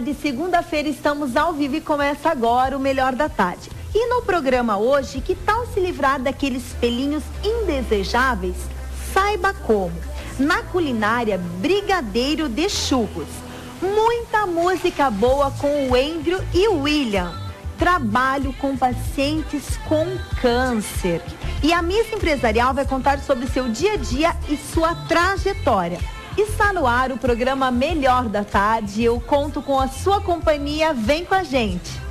tarde, segunda-feira estamos ao vivo e começa agora o Melhor da Tarde. E no programa hoje, que tal se livrar daqueles pelinhos indesejáveis? Saiba como. Na culinária, brigadeiro de churros. Muita música boa com o Andrew e o William. Trabalho com pacientes com câncer. E a Miss Empresarial vai contar sobre seu dia a dia e sua trajetória. Está no ar o programa Melhor da Tarde. Eu conto com a sua companhia. Vem com a gente.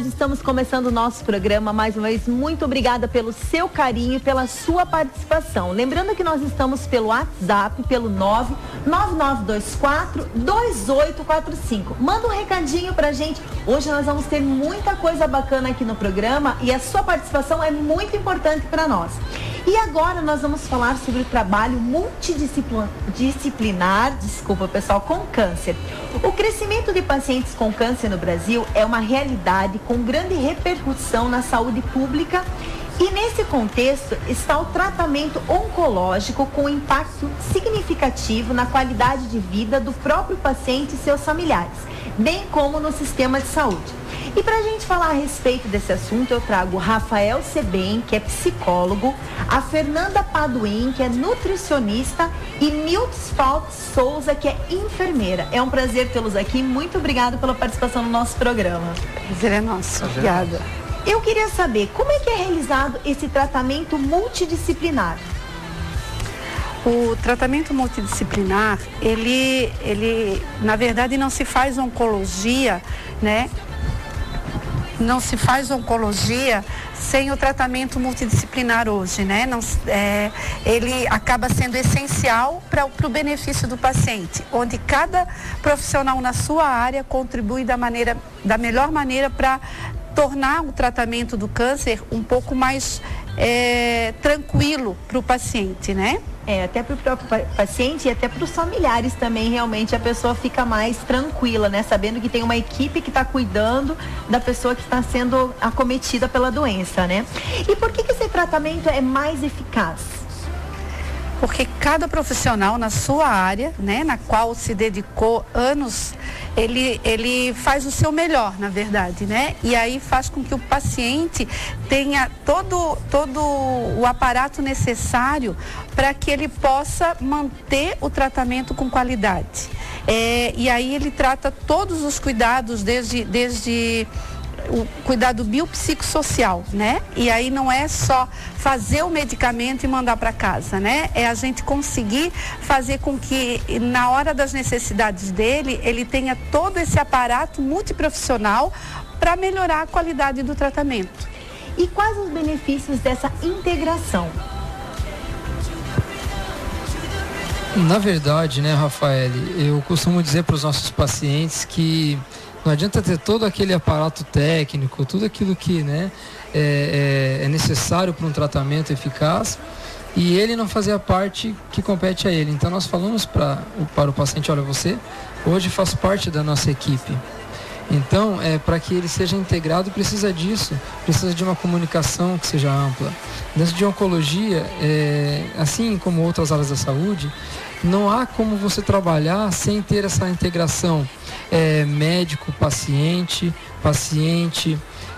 Estamos começando o nosso programa. Mais uma vez, muito obrigada pelo seu carinho e pela sua participação. Lembrando que nós estamos pelo WhatsApp, pelo 99924-2845. Manda um recadinho pra gente. Hoje nós vamos ter muita coisa bacana aqui no programa e a sua participação é muito importante para nós. E agora nós vamos falar sobre o trabalho multidisciplinar, com câncer. O crescimento de pacientes com câncer no Brasil é uma realidade com grande repercussão na saúde pública e nesse contexto está o tratamento oncológico com impacto significativo na qualidade de vida do próprio paciente e seus familiares, bem como no sistema de saúde. E para a gente falar a respeito desse assunto, eu trago o Rafael Sebem, que é psicólogo, a Fernanda Paduim, que é nutricionista, e Nilsfalt Souza, que é enfermeira. É um prazer tê-los aqui. Muito obrigada pela participação no nosso programa. Prazer é nosso. Obrigada. Eu queria saber, como é que é realizado esse tratamento multidisciplinar? O tratamento multidisciplinar, ele na verdade não se faz oncologia, né? Não se faz oncologia sem o tratamento multidisciplinar hoje, né? Ele acaba sendo essencial para o benefício do paciente, onde cada profissional na sua área contribui da melhor maneira para tornar o tratamento do câncer um pouco mais tranquilo para o paciente, né? Até para o próprio paciente e até para os familiares também, realmente a pessoa fica mais tranquila, né? Sabendo que tem uma equipe que está cuidando da pessoa que está sendo acometida pela doença, né? E por que esse tratamento é mais eficaz? Porque cada profissional na sua área, né, na qual se dedicou anos, ele faz o seu melhor, na verdade, né? E aí faz com que o paciente tenha todo o aparato necessário para que ele possa manter o tratamento com qualidade. E aí ele trata todos os cuidados, desde o cuidado biopsicossocial, né? E aí não é só fazer o medicamento e mandar para casa, né? É a gente conseguir fazer com que na hora das necessidades dele, ele tenha todo esse aparato multiprofissional para melhorar a qualidade do tratamento. E quais os benefícios dessa integração? Na verdade, né, Rafael, eu costumo dizer para os nossos pacientes que não adianta ter todo aquele aparato técnico, tudo aquilo que, né, é necessário para um tratamento eficaz e ele não fazer a parte que compete a ele. Então nós falamos para o paciente, olha, você hoje faz parte da nossa equipe. Então, para que ele seja integrado, precisa disso, precisa de uma comunicação que seja ampla. Dentro de oncologia, assim como outras áreas da saúde, não há como você trabalhar sem ter essa integração médico-paciente,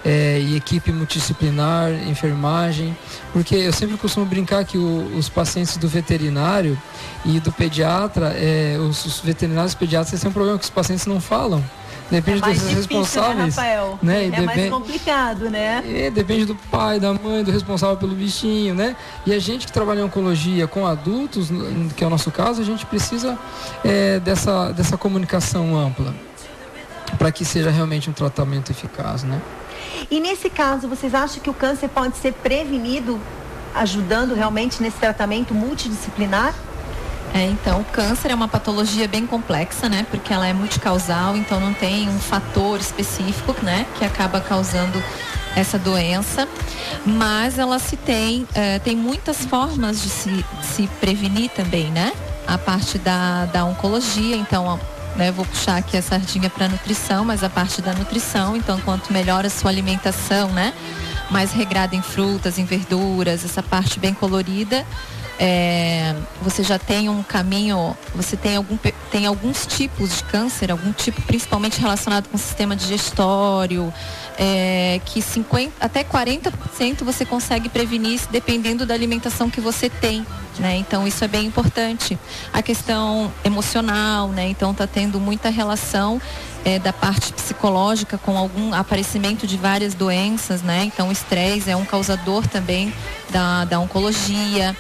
e equipe multidisciplinar, enfermagem, porque eu sempre costumo brincar que os pacientes do veterinário e do pediatra, os veterinários e pediatras têm um problema que os pacientes não falam. Depende dos responsáveis, né, Rafael? Né? Mais complicado, né? Depende do pai, da mãe, do responsável pelo bichinho, né? E a gente que trabalha em oncologia com adultos, que é o nosso caso, a gente precisa dessa comunicação ampla para que seja realmente um tratamento eficaz, né? E nesse caso, vocês acham que o câncer pode ser prevenido ajudando realmente nesse tratamento multidisciplinar? Então, o câncer é uma patologia bem complexa, né? Porque ela é multicausal, então não tem um fator específico, né? Que acaba causando essa doença, mas ela tem muitas formas de se prevenir também, né? A parte da oncologia, então, né, vou puxar aqui a sardinha para nutrição, mas a parte da nutrição, então, quanto melhor a sua alimentação, né? Mais regrada em frutas, em verduras, essa parte bem colorida, você já tem um caminho, você tem alguns tipos de câncer, algum tipo principalmente relacionado com o sistema digestório, que 50% até 40% você consegue prevenir dependendo da alimentação que você tem, né? Então isso é bem importante. A questão emocional, né? Então está tendo muita relação da parte psicológica com algum aparecimento de várias doenças, né? Então o estresse é um causador também da oncologia.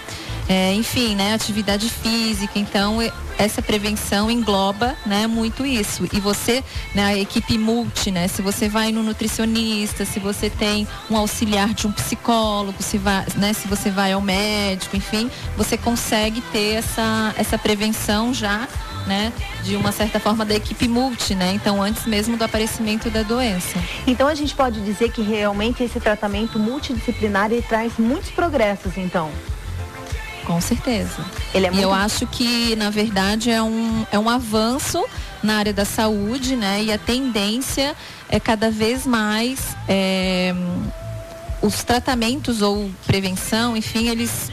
Enfim, né, atividade física, então essa prevenção engloba, né, muito isso. E você, né, a equipe multi, né, se você vai no nutricionista, se você tem um auxiliar de um psicólogo, se você vai ao médico, enfim, você consegue ter essa prevenção já, né, de uma certa forma da equipe multi, né, então antes mesmo do aparecimento da doença. Então a gente pode dizer que realmente esse tratamento multidisciplinar ele traz muitos progressos, então? Com certeza. E eu acho que, na verdade, é um avanço na área da saúde, né? E a tendência é cada vez mais os tratamentos ou prevenção, enfim, eles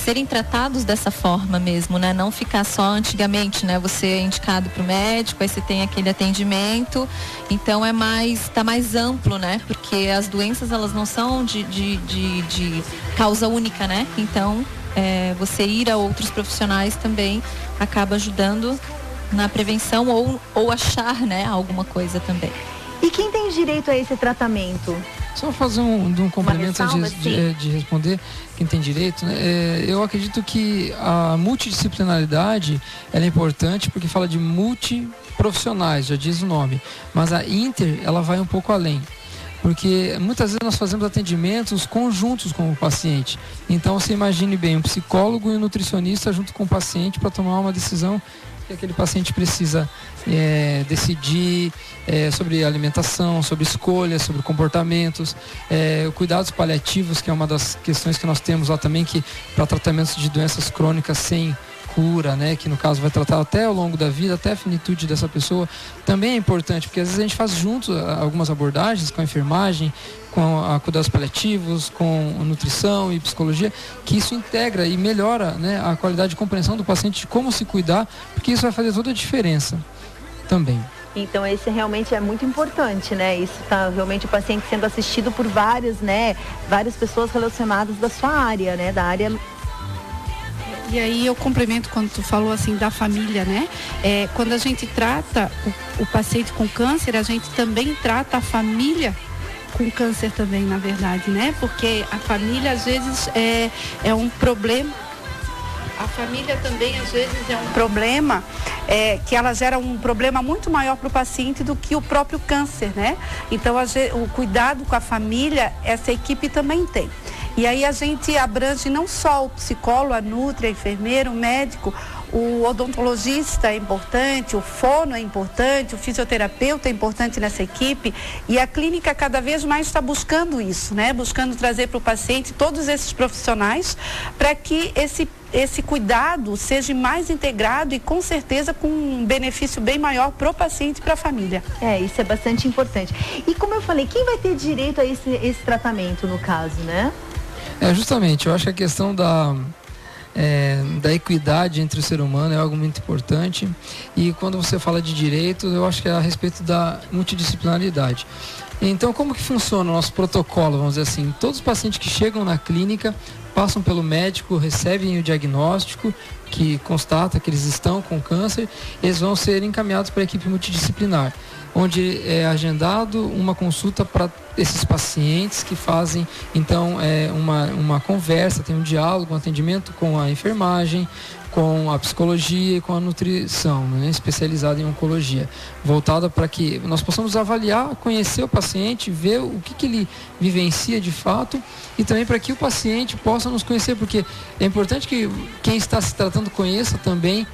serem tratados dessa forma mesmo, né? Não ficar só antigamente, né? Você é indicado para o médico, aí você tem aquele atendimento, então tá mais amplo, né? Porque as doenças, elas não são de causa única, né? Então, você ir a outros profissionais também acaba ajudando na prevenção ou achar, né, alguma coisa também. E quem tem direito a esse tratamento? Só fazer um complemento antes de responder quem tem direito, né? Eu acredito que a multidisciplinaridade ela é importante porque fala de multiprofissionais, já diz o nome, mas a inter ela vai um pouco além. Porque muitas vezes nós fazemos atendimentos conjuntos com o paciente. Então você imagine bem, um psicólogo e um nutricionista junto com o paciente para tomar uma decisão que aquele paciente precisa decidir sobre alimentação, sobre escolhas, sobre comportamentos, cuidados paliativos, que é uma das questões que nós temos lá também, que para tratamentos de doenças crônicas sem cura, né, que no caso vai tratar até ao longo da vida, até a finitude dessa pessoa, também é importante, porque às vezes a gente faz junto algumas abordagens com a enfermagem, com a cuidados paliativos, com a nutrição e psicologia, que isso integra e melhora, né, a qualidade de compreensão do paciente de como se cuidar, porque isso vai fazer toda a diferença também. Então esse realmente é muito importante, né? Isso tá realmente o paciente sendo assistido por várias pessoas relacionadas da sua área, né, da área. E aí eu complemento quando tu falou assim da família, né? Quando a gente trata o paciente com câncer, a gente também trata a família com câncer também, na verdade, né? Porque a família às vezes é um problema. A família também às vezes é um problema que ela gera um problema muito maior para o paciente do que o próprio câncer, né? Então o cuidado com a família, essa equipe também tem. E aí a gente abrange não só o psicólogo, a nutri, a enfermeira, o médico, o odontologista é importante, o fono é importante, o fisioterapeuta é importante nessa equipe, e a clínica cada vez mais está buscando isso, né? Buscando trazer para o paciente todos esses profissionais para que esse cuidado seja mais integrado e com certeza com um benefício bem maior para o paciente e para a família. Isso é bastante importante. E como eu falei, quem vai ter direito a esse tratamento no caso, né? Justamente, eu acho que a questão da equidade entre o ser humano é algo muito importante, e quando você fala de direito, eu acho que é a respeito da multidisciplinaridade. Então, como que funciona o nosso protocolo, vamos dizer assim? Todos os pacientes que chegam na clínica passam pelo médico, recebem o diagnóstico que constata que eles estão com câncer, eles vão ser encaminhados para a equipe multidisciplinar, onde é agendado uma consulta para esses pacientes que fazem, então, uma conversa, tem um diálogo, um atendimento com a enfermagem, com a psicologia e com a nutrição, né, especializada em oncologia, voltada para que nós possamos avaliar, conhecer o paciente, ver o que ele vivencia de fato, e também para que o paciente possa nos conhecer, porque é importante que quem está se tratando conheça também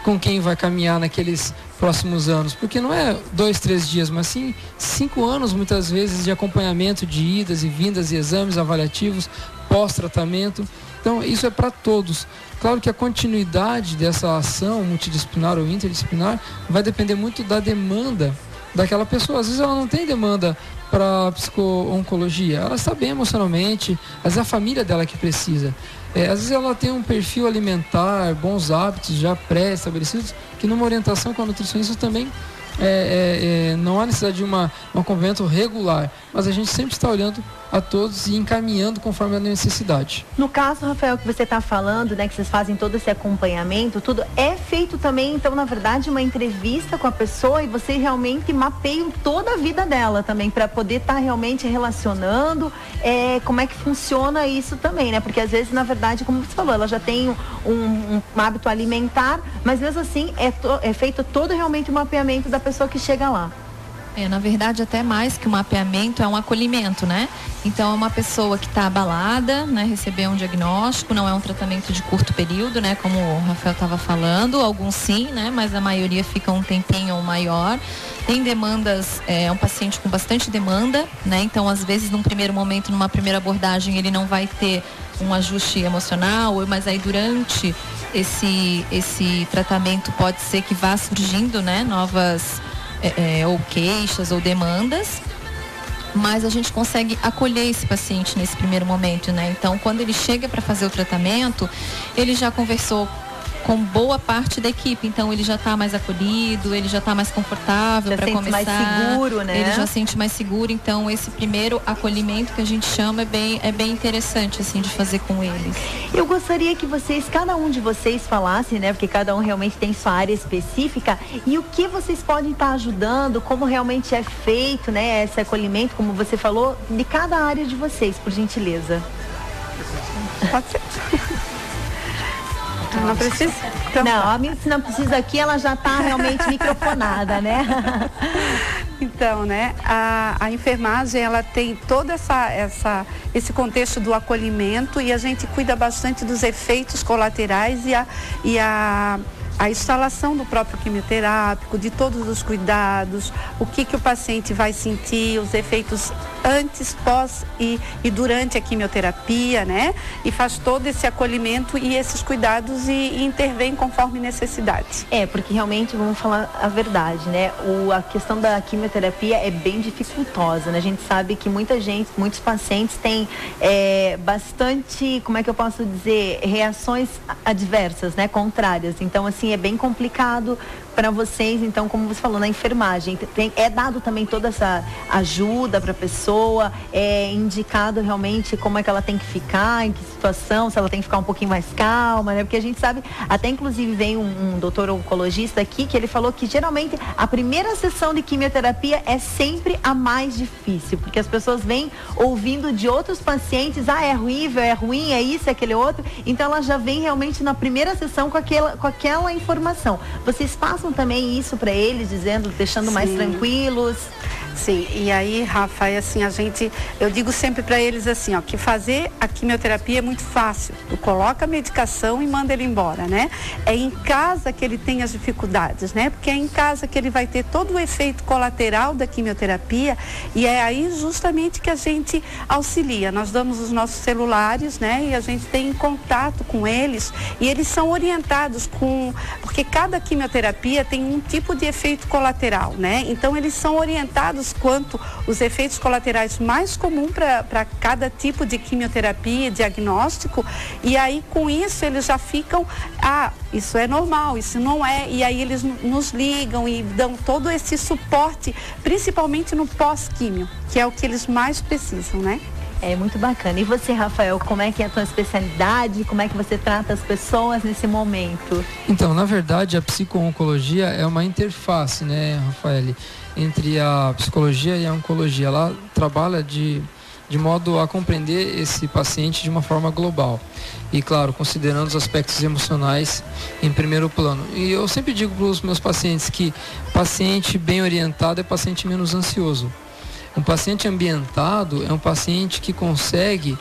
com quem vai caminhar naqueles próximos anos, porque não é 2, 3 dias, mas sim 5 anos muitas vezes de acompanhamento, de idas e vindas e exames avaliativos, pós-tratamento. Então isso é para todos. Claro que a continuidade dessa ação multidisciplinar ou interdisciplinar vai depender muito da demanda daquela pessoa. Às vezes ela não tem demanda para psico-oncologia, ela está bem emocionalmente, às vezes é a família dela que precisa. Às vezes ela tem um perfil alimentar, bons hábitos já pré-estabelecidos, que numa orientação com a nutricionista também não há necessidade de um acompanhamento regular, mas a gente sempre está olhando a todos e encaminhando conforme a necessidade. No caso, Rafael, que você está falando, né, que vocês fazem todo esse acompanhamento, tudo é feito também, então, na verdade, uma entrevista com a pessoa e você realmente mapeia toda a vida dela também, para poder estar realmente relacionando como é que funciona isso também, né? Porque às vezes, na verdade, como você falou, ela já tem um hábito alimentar, mas mesmo assim é feito todo realmente o mapeamento da pessoa que chega lá. Na verdade, até mais que um mapeamento, é um acolhimento, né? Então, é uma pessoa que está abalada, né? Recebeu um diagnóstico, não é um tratamento de curto período, né? Como o Rafael estava falando, alguns sim, né? Mas a maioria fica um tempinho maior. Tem demandas, é um paciente com bastante demanda, né? Então, às vezes, num primeiro momento, numa primeira abordagem, ele não vai ter um ajuste emocional, mas aí durante esse tratamento pode ser que vá surgindo, né? Novas ou queixas ou demandas, mas a gente consegue acolher esse paciente nesse primeiro momento, né? Então, quando ele chega para fazer o tratamento, ele já conversou com boa parte da equipe, então ele já está mais acolhido, ele já está mais confortável para começar. Mais seguro, né? Ele já sente mais seguro, então esse primeiro acolhimento que a gente chama é bem interessante, assim, de fazer com eles. Eu gostaria que cada um de vocês falasse, né? Porque cada um realmente tem sua área específica, e o que vocês podem estar ajudando, como realmente é feito, né? Esse acolhimento, como você falou, de cada área de vocês, por gentileza. Pode ser. Não precisa? Então, não, a minha, se não precisa aqui, ela já está realmente microfonada, né? Então, né, a enfermagem, ela tem todo esse contexto do acolhimento, e a gente cuida bastante dos efeitos colaterais e a instalação do próprio quimioterápico, de todos os cuidados, o que o paciente vai sentir, os efeitos antes, pós e durante a quimioterapia, né? E faz todo esse acolhimento e esses cuidados e intervém conforme necessidade. Porque realmente, vamos falar a verdade, né? A questão da quimioterapia é bem dificultosa, né? A gente sabe que muitos pacientes têm bastante, como é que eu posso dizer, reações adversas, né? Contrárias. Então, assim, é bem complicado para vocês. Então, como você falou, na enfermagem é dado também toda essa ajuda para a pessoa, é indicado realmente como é que ela tem que ficar, em que situação, se ela tem que ficar um pouquinho mais calma, né? Porque a gente sabe, até inclusive vem um doutor oncologista aqui, que ele falou que geralmente a primeira sessão de quimioterapia é sempre a mais difícil, porque as pessoas vêm ouvindo de outros pacientes, é horrível, é ruim, é isso, é aquele outro, então ela já vem realmente na primeira sessão com aquela informação. Vocês passam também isso para eles, deixando mais tranquilos? Sim, e aí, Rafa, assim, eu digo sempre para eles assim, que fazer a quimioterapia é muito fácil. Tu coloca a medicação e manda ele embora, né? É em casa que ele tem as dificuldades, né? Porque é em casa que ele vai ter todo o efeito colateral da quimioterapia, e é aí justamente que a gente auxilia. Nós damos os nossos celulares, né? E a gente tem contato com eles, e eles são orientados porque cada quimioterapia tem um tipo de efeito colateral, né? Então, eles são orientados quanto os efeitos colaterais mais comuns para cada tipo de quimioterapia, diagnóstico, e aí com isso eles já ficam, isso é normal, isso não é, e aí eles nos ligam e dão todo esse suporte, principalmente no pós-químio, que é o que eles mais precisam, né? É muito bacana. E você, Rafael, como é que é a tua especialidade? Como é que você trata as pessoas nesse momento? Então, na verdade, a psico-oncologia é uma interface, né, Rafael, entre a psicologia e a oncologia. Ela trabalha de modo a compreender esse paciente de uma forma global. E, claro, considerando os aspectos emocionais em primeiro plano. E eu sempre digo para os meus pacientes que paciente bem orientado é paciente menos ansioso. Um paciente ambientado é um paciente que consegue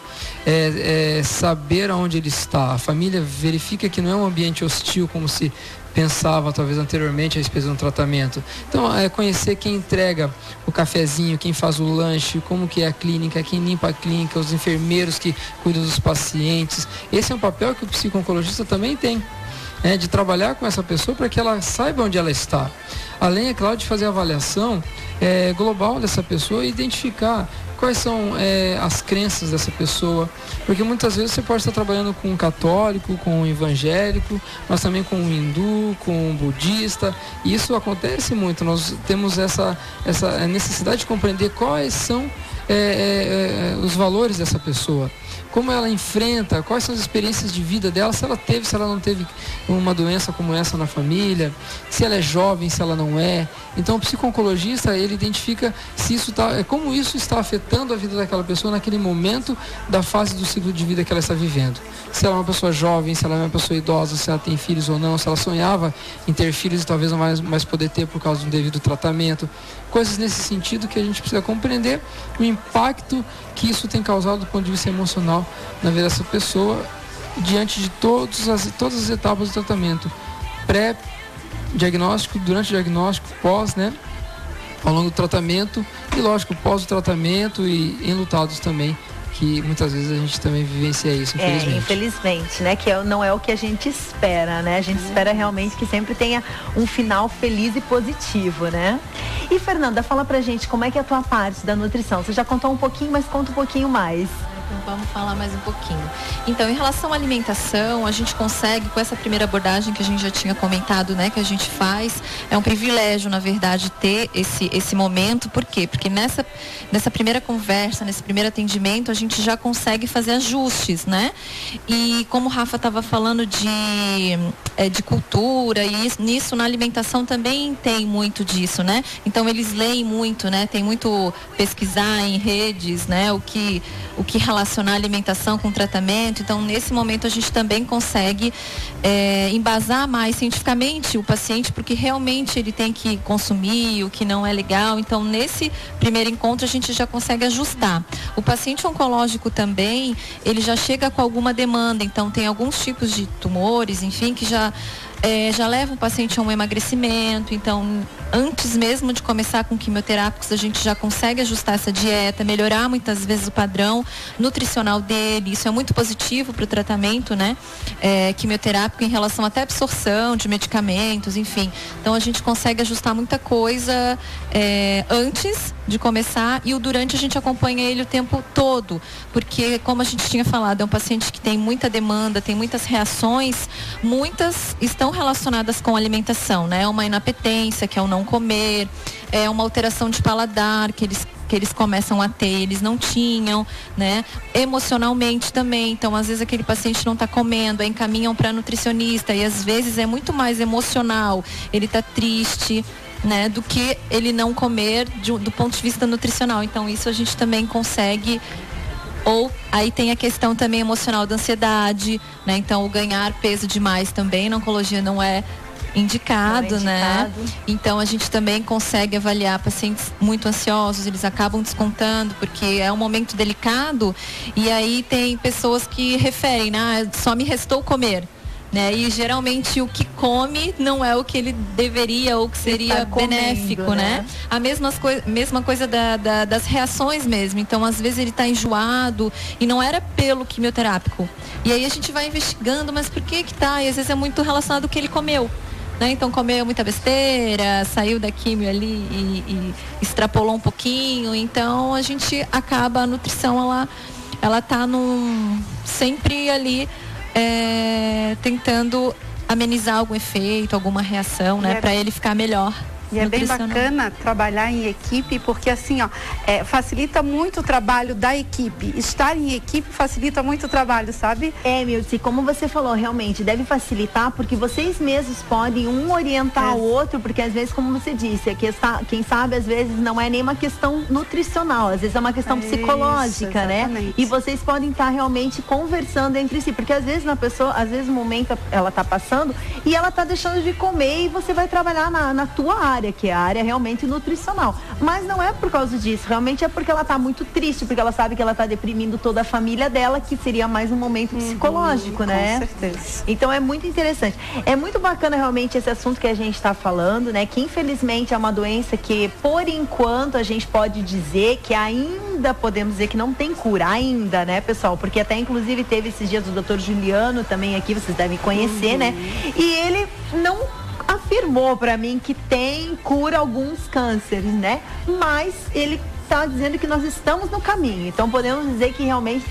saber aonde ele está. A família verifica que não é um ambiente hostil, como se pensava talvez anteriormente a respeito de um tratamento. Então, é conhecer quem entrega o cafezinho, quem faz o lanche, como que é a clínica, quem limpa a clínica, os enfermeiros que cuidam dos pacientes. Esse é um papel que o psico-oncologista também tem, de trabalhar com essa pessoa para que ela saiba onde ela está. Além, é claro, de fazer a avaliação global dessa pessoa e identificar quais são as crenças dessa pessoa, porque muitas vezes você pode estar trabalhando com um católico, com um evangélico, mas também com um hindu, com um budista, e isso acontece muito. Nós temos essa necessidade de compreender quais são os valores dessa pessoa, como ela enfrenta, quais são as experiências de vida dela, se ela teve, se ela não teve uma doença como essa na família, se ela é jovem, se ela não é. Então o psico-oncologista, ele identifica se isso como isso está afetando a vida daquela pessoa naquele momento da fase do ciclo de vida que ela está vivendo. Se ela é uma pessoa jovem, se ela é uma pessoa idosa, se ela tem filhos ou não, se ela sonhava em ter filhos e talvez não mais poder ter por causa de um devido tratamento. Coisas nesse sentido que a gente precisa compreender o impacto que isso tem causado do ponto de vista emocional na vida dessa pessoa diante de todas as etapas do tratamento. Pré-diagnóstico, durante o diagnóstico, pós, ao longo do tratamento e, lógico, pós o tratamento e enlutados também, que muitas vezes a gente também vivencia isso, infelizmente. Infelizmente, que não é o que a gente espera, A gente espera realmente que sempre tenha um final feliz e positivo, E, Fernanda, fala pra gente como é que é a tua parte da nutrição. Você já contou um pouquinho, mas conta um pouquinho mais. Então vamos falar mais um pouquinho. Então, em relação à alimentação, a gente consegue, com essa primeira abordagem que a gente já tinha comentado, que a gente faz, é um privilégio, na verdade, ter esse momento. Por quê? Porque nessa primeira conversa, nesse primeiro atendimento, a gente já consegue fazer ajustes, E como o Rafa estava falando de cultura, e nisso na alimentação também tem muito disso, Então, eles leem muito, Tem muito pesquisar em redes, o que relacionar a alimentação com o tratamento. Então, nesse momento, a gente também consegue embasar mais cientificamente o paciente, porque realmente ele tem que consumir, o que não é legal. Então, nesse primeiro encontro, a gente já consegue ajustar. O paciente oncológico também, ele já chega com alguma demanda. Então, tem alguns tipos de tumores, enfim, que já leva o paciente a um emagrecimento. Então, antes mesmo de começar com quimioterápicos, a gente já consegue ajustar essa dieta, melhorar muitas vezes o padrão nutricional dele. Isso é muito positivo para o tratamento, quimioterápico, em relação até à absorção de medicamentos, enfim. Então, a gente consegue ajustar muita coisa antes de começar, e o durante a gente acompanha ele o tempo todo, porque, como a gente tinha falado, é um paciente que tem muita demanda, tem muitas reações, muitas estão relacionadas com a alimentação, Uma inapetência, que é o não comer, é uma alteração de paladar que eles começam a ter, eles não tinham, Emocionalmente também. Então, às vezes aquele paciente não está comendo, aí encaminham para nutricionista, e às vezes é muito mais emocional, ele está triste, do que ele não comer do ponto de vista nutricional. Então, isso a gente também consegue. Ou aí tem a questão também emocional da ansiedade, Então, o ganhar peso demais também na oncologia não é indicado, Então, a gente também consegue avaliar pacientes muito ansiosos, eles acabam descontando, porque é um momento delicado, e aí tem pessoas que referem, só me restou comer. E geralmente o que come não é o que ele deveria ou que seria benéfico, A mesma coisa das reações mesmo. Então, às vezes ele está enjoado e não era pelo quimioterápico. E aí a gente vai investigando, mas por que tá? E às vezes é muito relacionado ao que ele comeu. Então, comeu muita besteira, saiu da quimio ali e extrapolou um pouquinho. Então, a gente acaba, a nutrição, ela tá sempre ali tentando amenizar algum efeito, alguma reação, para ele ficar melhor. E é bem bacana trabalhar em equipe, porque assim, facilita muito o trabalho da equipe. Estar em equipe facilita muito o trabalho, sabe? Milce, como você falou, realmente deve facilitar, porque vocês mesmos podem um orientar o outro, porque às vezes, como você disse, quem sabe às vezes não é nem uma questão nutricional, às vezes é uma questão psicológica, E vocês podem estar realmente conversando entre si, porque às vezes às vezes o momento ela está passando e ela está deixando de comer, e você vai trabalhar na tua área. área, que é a área realmente nutricional. Mas não é por causa disso, realmente é porque ela está muito triste, porque ela sabe que ela está deprimindo toda a família dela, que seria mais um momento psicológico, né? Com certeza. Então é muito interessante. É muito bacana realmente esse assunto que a gente está falando, né? Que infelizmente é uma doença que, por enquanto, a gente pode dizer que ainda podemos dizer que não tem cura, ainda, né, pessoal? Porque até inclusive teve esses dias o Dr. Juliano também aqui, vocês devem conhecer, né? E ele não afirmou para mim que tem cura alguns cânceres, né? Mas ele está dizendo que nós estamos no caminho. Então podemos dizer que realmente,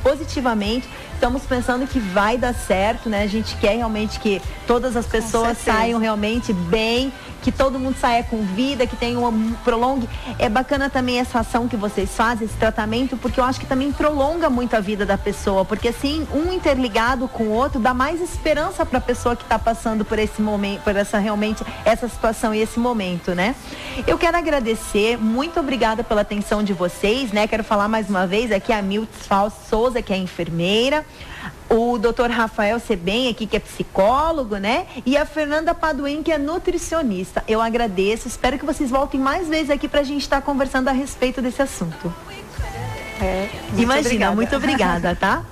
positivamente, estamos pensando que vai dar certo, né? A gente quer realmente que todas as pessoas saiam realmente bem, que todo mundo saia com vida, que tenha um prolongue. É bacana também essa ação que vocês fazem, esse tratamento, porque eu acho que também prolonga muito a vida da pessoa, porque assim, um interligado com o outro dá mais esperança para a pessoa que está passando por esse momento, por essa situação e esse momento, né? Eu quero agradecer, muito obrigada pela atenção de vocês, né? Quero falar mais uma vez aqui a Miltz Fausto Souza, que é enfermeira, o Dr. Rafael Sebem aqui, que é psicólogo, né? E a Fernanda Paduim, que é nutricionista. Eu agradeço, espero que vocês voltem mais vezes aqui pra gente estar conversando a respeito desse assunto. Muito obrigada. Muito obrigada, tá?